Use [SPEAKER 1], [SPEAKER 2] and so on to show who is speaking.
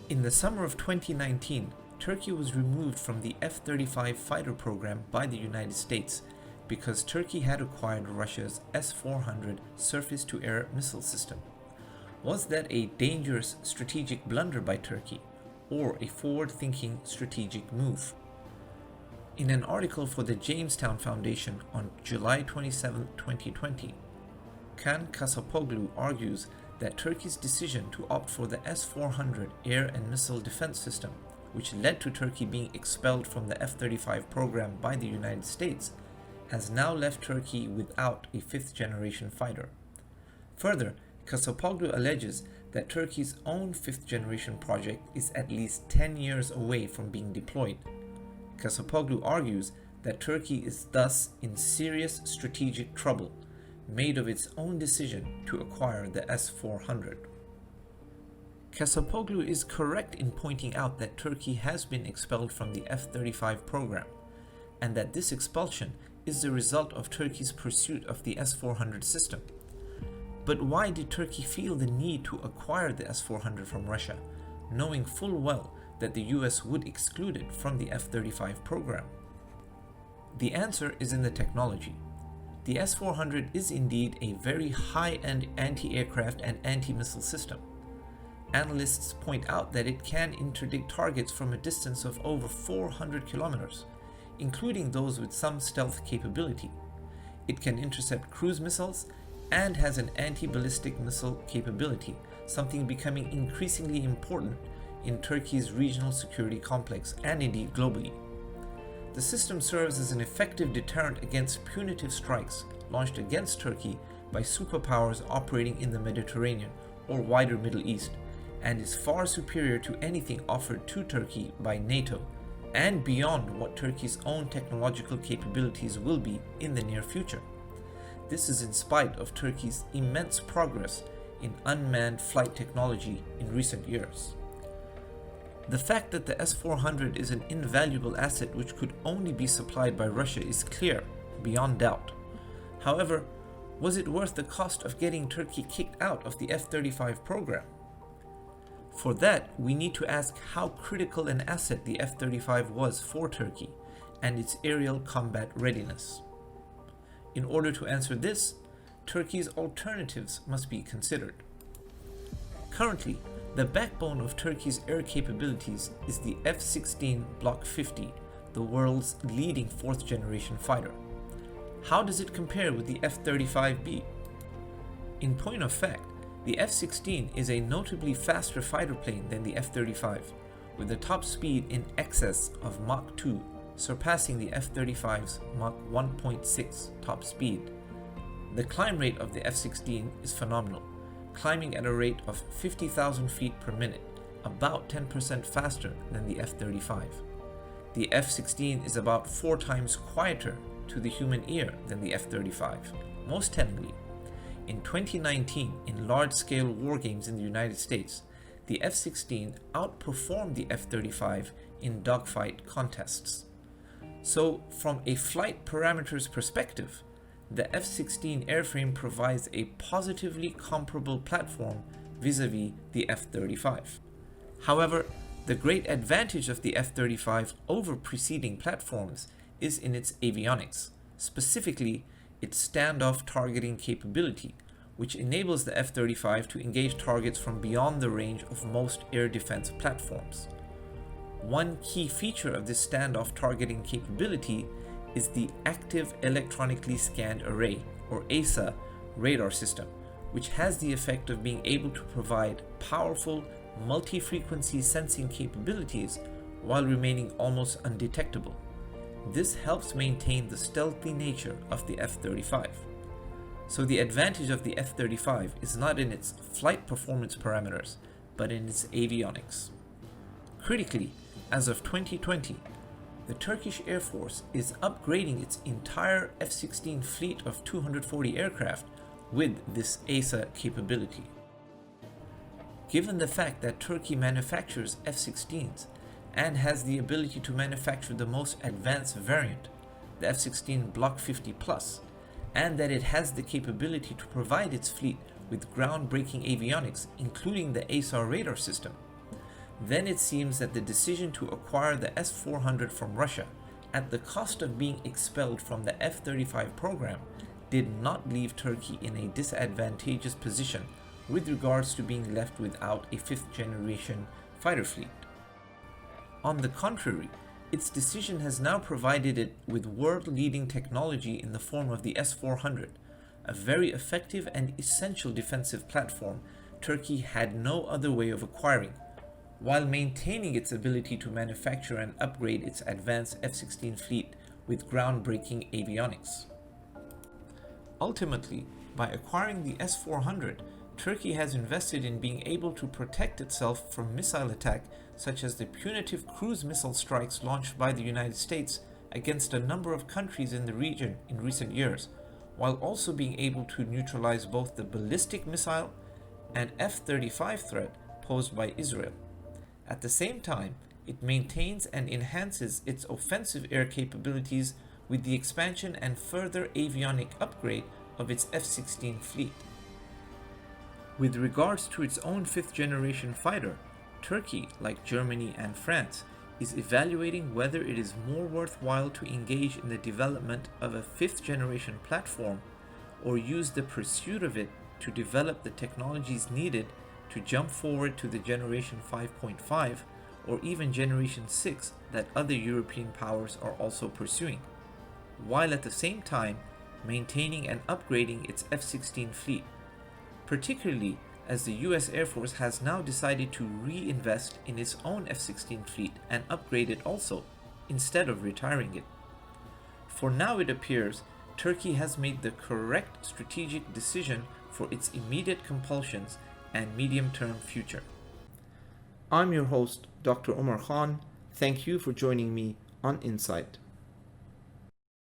[SPEAKER 1] In the summer of 2019, Turkey was removed from the F-35 fighter program by the United States because Turkey had acquired Russia's S-400 surface-to-air missile system. Was that a dangerous strategic blunder by Turkey, or a forward-thinking strategic move? In an article for the Jamestown Foundation on July 27, 2020, Can Kasapoglu argues that Turkey's decision to opt for the S-400 air and missile defense system, which led to Turkey being expelled from the F-35 program by the United States, has now left Turkey without a fifth-generation fighter. Further, Kasapoglu alleges that Turkey's own fifth-generation project is at least 10 years away from being deployed. Kasapoglu argues that Turkey is thus in serious strategic trouble, made of its own decision to acquire the S-400. Kasapoglu is correct in pointing out that Turkey has been expelled from the F-35 program, and that this expulsion is the result of Turkey's pursuit of the S-400 system. But why did Turkey feel the need to acquire the S-400 from Russia, knowing full well that the US would exclude it from the F-35 program? The answer is in the technology. The S-400 is indeed a very high-end anti-aircraft and anti-missile system. Analysts point out that it can interdict targets from a distance of over 400 kilometers, including those with some stealth capability. It can intercept cruise missiles and has an anti-ballistic missile capability, something becoming increasingly important in Turkey's regional security complex and indeed globally. The system serves as an effective deterrent against punitive strikes launched against Turkey by superpowers operating in the Mediterranean or wider Middle East, and is far superior to anything offered to Turkey by NATO, and beyond what Turkey's own technological capabilities will be in the near future. This is in spite of Turkey's immense progress in unmanned flight technology in recent years. The fact that the S-400 is an invaluable asset which could only be supplied by Russia is clear, beyond doubt. However, was it worth the cost of getting Turkey kicked out of the F-35 program? For that, we need to ask how critical an asset the F-35 was for Turkey and its aerial combat readiness. In order to answer this, Turkey's alternatives must be considered. Currently, the backbone of Turkey's air capabilities is the F-16 Block 50, the world's leading fourth-generation fighter. How does it compare with the F-35B? In point of fact, the F-16 is a notably faster fighter plane than the F-35, with a top speed in excess of Mach 2, surpassing the F-35's Mach 1.6 top speed. The climb rate of the F-16 is phenomenal, climbing at a rate of 50,000 feet per minute, about 10% faster than the F-35. The F-16 is about 4 times quieter to the human ear than the F-35. Most tellingly, in 2019, in large-scale war games in the United States, the F-16 outperformed the F-35 in dogfight contests. So, from a flight parameters perspective, the F-16 airframe provides a positively comparable platform vis-a-vis the F-35. However, the great advantage of the F-35 over preceding platforms is in its avionics, specifically its standoff targeting capability, which enables the F-35 to engage targets from beyond the range of most air defense platforms. One key feature of this standoff targeting capability is the Active Electronically Scanned Array, or AESA, radar system, which has the effect of being able to provide powerful multi-frequency sensing capabilities while remaining almost undetectable. This helps maintain the stealthy nature of the F-35. So the advantage of the F-35 is not in its flight performance parameters, but in its avionics. Critically, as of 2020, the Turkish Air Force is upgrading its entire F-16 fleet of 240 aircraft with this AESA capability. Given the fact that Turkey manufactures F-16s and has the ability to manufacture the most advanced variant, the F-16 Block 50 Plus, and that it has the capability to provide its fleet with groundbreaking avionics, including the AESA radar system, then it seems that the decision to acquire the S-400 from Russia at the cost of being expelled from the F-35 program did not leave Turkey in a disadvantageous position with regards to being left without a fifth-generation fighter fleet. On the contrary, its decision has now provided it with world-leading technology in the form of the S-400, a very effective and essential defensive platform Turkey had no other way of acquiring, while maintaining its ability to manufacture and upgrade its advanced F-16 fleet with groundbreaking avionics. Ultimately, by acquiring the S-400, Turkey has invested in being able to protect itself from missile attack such as the punitive cruise missile strikes launched by the United States against a number of countries in the region in recent years, while also being able to neutralize both the ballistic missile and F-35 threat posed by Israel. At the same time, it maintains and enhances its offensive air capabilities with the expansion and further avionic upgrade of its F-16 fleet. With regards to its own fifth-generation fighter, Turkey, like Germany and France, is evaluating whether it is more worthwhile to engage in the development of a fifth-generation platform or use the pursuit of it to develop the technologies needed to jump forward to the Generation 5.5 or even Generation 6 that other European powers are also pursuing, while at the same time maintaining and upgrading its F-16 fleet, particularly as the US Air Force has now decided to reinvest in its own F-16 fleet and upgrade it also, instead of retiring it. For now, it appears Turkey has made the correct strategic decision for its immediate compulsions and medium-term future. I'm your host, Dr. Omar Khan. Thank you for joining me on Insight.